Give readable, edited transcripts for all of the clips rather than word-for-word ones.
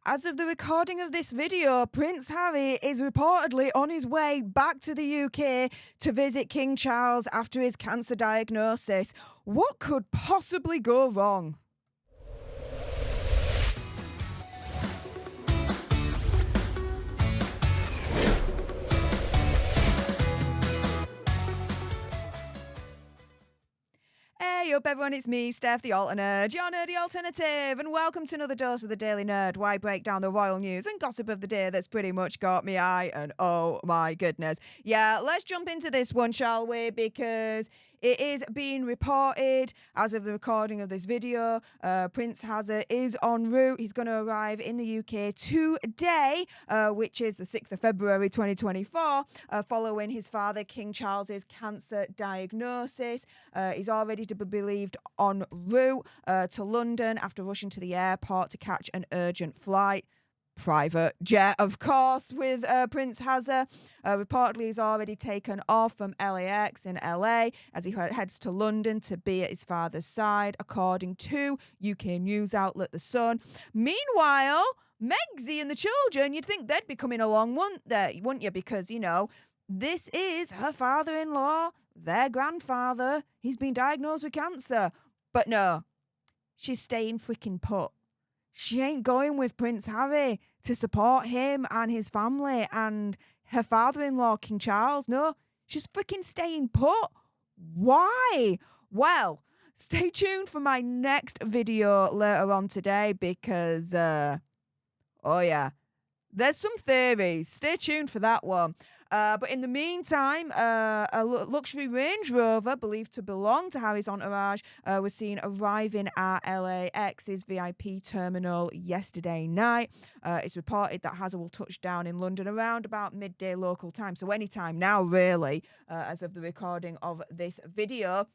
As of the recording of this video, Prince Harry is reportedly on his way back to the UK to visit King Charles after his cancer diagnosis. What could possibly go wrong? Hey up everyone, it's me, Stef, the Alternate, your nerdy alternative, and welcome to another dose of the Daily Nerd, where I break down the royal news and gossip of the day that's pretty much caught me eye, and oh my goodness. Yeah, let's jump into this one, shall we, because it is being reported, as of the recording of this video, Prince Harry is en route. He's going to arrive in the UK today, which is the 6th of February 2024, following his father, King Charles's cancer diagnosis. He's already to be believed en route to London after rushing to the airport to catch an urgent flight. Private jet, of course, with Prince Harry. Reportedly, he's already taken off from LAX in LA as he heads to London to be at his father's side, according to UK news outlet The Sun. Meanwhile, Megxie and the children, you'd think they'd be coming along, wouldn't you? Because, you know, this is her father-in-law, their grandfather. He's been diagnosed with cancer. But no, she's staying freaking put. She ain't going with Prince Harry to support him and his family and her father-in-law, King Charles. No, she's freaking staying put. Why? Well, stay tuned for my next video later on today because, oh yeah, there's some theories. Stay tuned for that one. But in the meantime, a luxury Range Rover believed to belong to Harry's entourage was seen arriving at LAX's VIP terminal yesterday night. It's reported that Harry will touch down in London around about midday local time. So any time now, really, as of the recording of this video.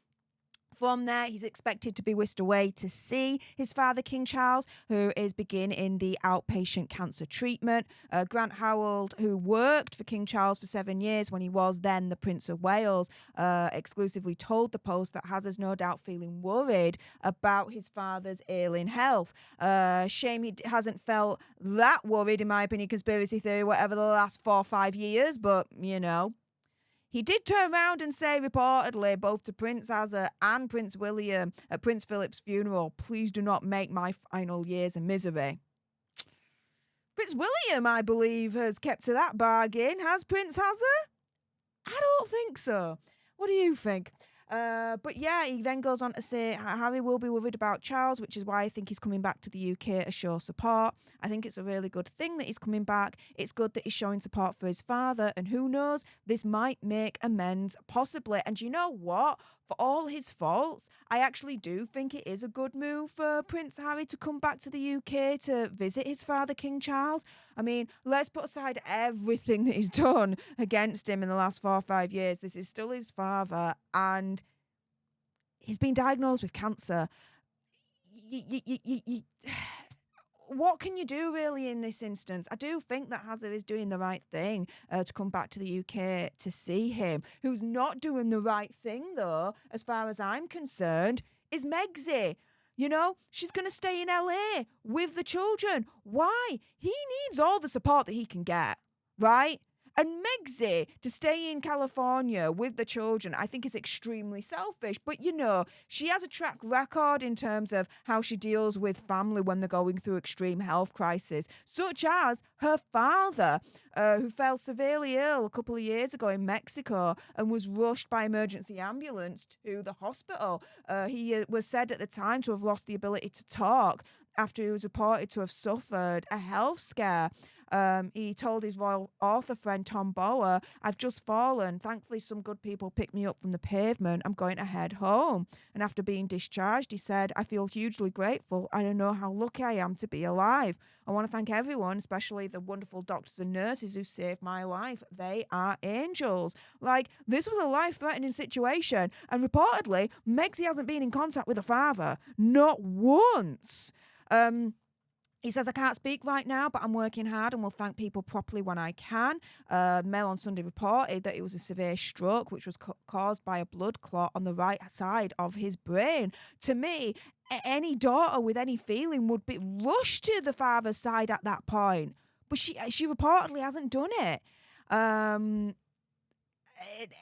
From there, he's expected to be whisked away to see his father, King Charles, who is beginning the outpatient cancer treatment. Grant Howard, who worked for King Charles for 7 years when he was then the Prince of Wales, exclusively told the Post that Harry's no doubt feeling worried about his father's ailing health. Shame he hasn't felt that worried, in my opinion, conspiracy theory, whatever, the last 4 or 5 years, but, you know. He did turn around and say, reportedly, both to Prince Harry and Prince William at Prince Philip's funeral, please do not make my final years a misery. Prince William, I believe, has kept to that bargain. Has Prince Harry? I don't think so. What do you think? But yeah, he then goes on to say Harry will be worried about Charles, which is why I think he's coming back to the UK to show support. I think it's a really good thing that he's coming back. It's good that he's showing support for his father, and who knows, this might make amends, possibly. And you know what? For all his faults, I actually do think it is a good move for Prince Harry to come back to the UK to visit his father, King Charles. I mean, let's put aside everything that he's done against him in the last 4 or 5 years. This is still his father, and he's been diagnosed with cancer. What can you do really in this instance? I do think that Harry is doing the right thing to come back to the UK to see him. Who's not doing the right thing, though, as far as I'm concerned, is Megxie. You know, she's going to stay in LA with the children. Why? He needs all the support that he can get, right? And Megxie to stay in California with the children, I think is extremely selfish. But, you know, she has a track record in terms of how she deals with family when they're going through extreme health crises, such as her father, who fell severely ill a couple of years ago in Mexico and was rushed by emergency ambulance to the hospital. He was said at the time to have lost the ability to talk after he was reported to have suffered a health scare. He told his royal author friend Tom Bower, I've just fallen. Thankfully, some good people picked me up from the pavement. I'm going to head home. And after being discharged, he said, I feel hugely grateful. I don't know how lucky I am to be alive. I want to thank everyone, especially the wonderful doctors and nurses who saved my life. They are angels. Like, this was a life-threatening situation. And reportedly, Megxie hasn't been in contact with her father. Not once. He says, I can't speak right now, but I'm working hard and will thank people properly when I can. The Mail on Sunday reported that it was a severe stroke, which was caused by a blood clot on the right side of his brain. To me, any daughter with any feeling would be rushed to the father's side at that point. But she reportedly hasn't done it. It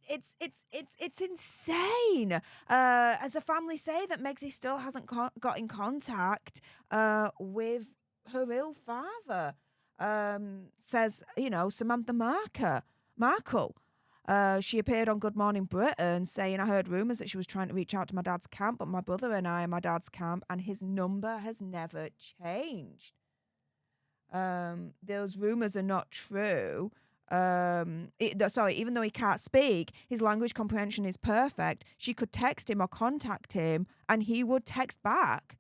it's insane. As the family say that Megxie still hasn't got in contact with her real father. Says, Samantha Markle. She appeared on Good Morning Britain saying, I heard rumours that she was trying to reach out to my dad's camp, but my brother and I are my dad's camp, and his number has never changed. Those rumours are not true. Even though he can't speak, his language comprehension is perfect. She could text him or contact him, and he would text back.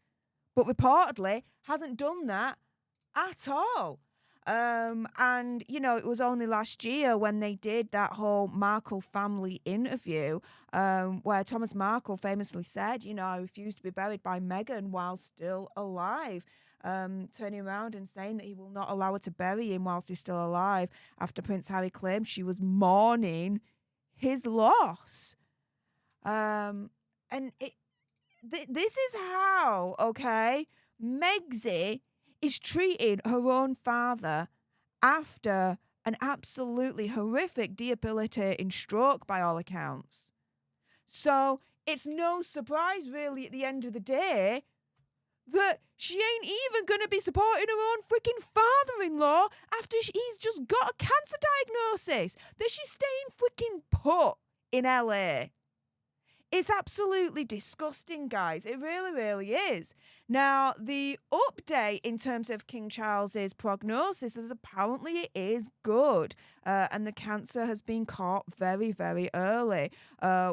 But reportedly hasn't done that at all. And, it was only last year when they did that whole Markle family interview where Thomas Markle famously said, I refuse to be buried by Meghan while still alive. Turning around and saying that he will not allow her to bury him whilst he's still alive after Prince Harry claimed she was mourning his loss. This is how, Megxie is treating her own father after an absolutely horrific, debilitating stroke by all accounts. So it's no surprise, really, at the end of the day, that she ain't even going to be supporting her own freaking father-in-law after he's just got a cancer diagnosis. That she's staying freaking put in LA. It's absolutely disgusting, guys. It really, really is. Now, the update in terms of King Charles's prognosis is apparently it is good. And the cancer has been caught very, very early,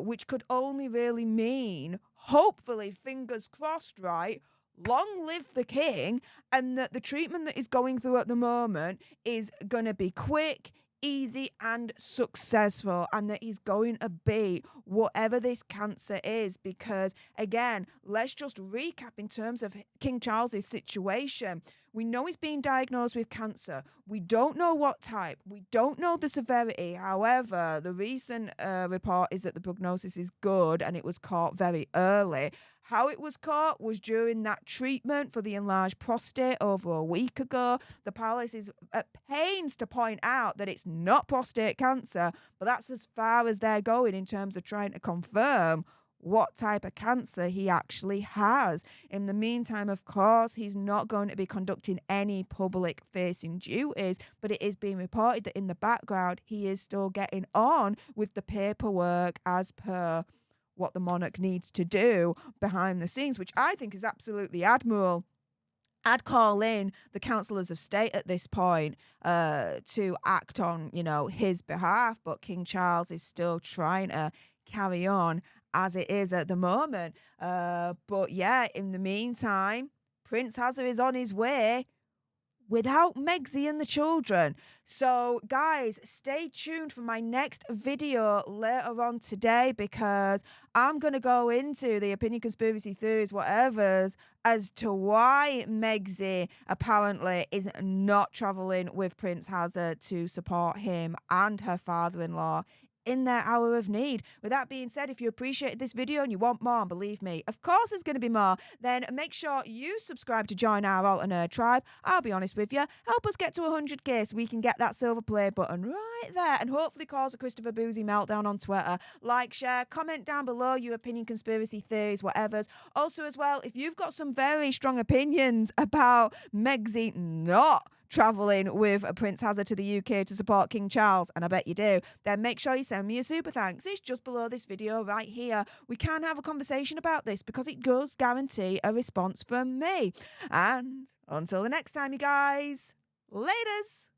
which could only really mean, hopefully, fingers crossed, right, long live the king, and that the treatment that he's going through at the moment is going to be quick, easy and successful, and that he's going to beat whatever this cancer is. Because again, let's just recap in terms of King Charles's situation. We know he's being diagnosed with cancer. We don't know what type. We don't know the severity. However, the recent report is that the prognosis is good and it was caught very early. How it was caught was during that treatment for the enlarged prostate over a week ago. The palace is at pains to point out that it's not prostate cancer, but that's as far as they're going in terms of trying to confirm what type of cancer he actually has. In the meantime, of course, he's not going to be conducting any public-facing duties, but it is being reported that in the background, he is still getting on with the paperwork as per what the monarch needs to do behind the scenes, which I think is absolutely admirable. I'd call in the councillors of state at this point to act on, his behalf, but King Charles is still trying to carry on as it is at the moment. But yeah, in the meantime, Prince Hazard is on his way without Megxie and the children. So guys, stay tuned for my next video later on today, because I'm going to go into the opinion, conspiracy theories, whatever's, as to why Megxie apparently is not travelling with Prince Hazard to support him and her father-in-law in their hour of need. With that being said, if you appreciated this video and you want more, and believe me, of course there's going to be more, then make sure you subscribe to join our alternate tribe. I'll be honest with you, help us get to 100k so we can get that silver play button right there and hopefully cause a Christopher Boozy meltdown on Twitter. Like, share, comment down below your opinion, conspiracy theories, whatever's. Also as well, if you've got some very strong opinions about Megxie not travelling with Prince Hazard to the UK to support King Charles, and I bet you do, then make sure you send me a super thanks. It's just below this video right here. We can have a conversation about this because it does guarantee a response from me. And until the next time, you guys, laters.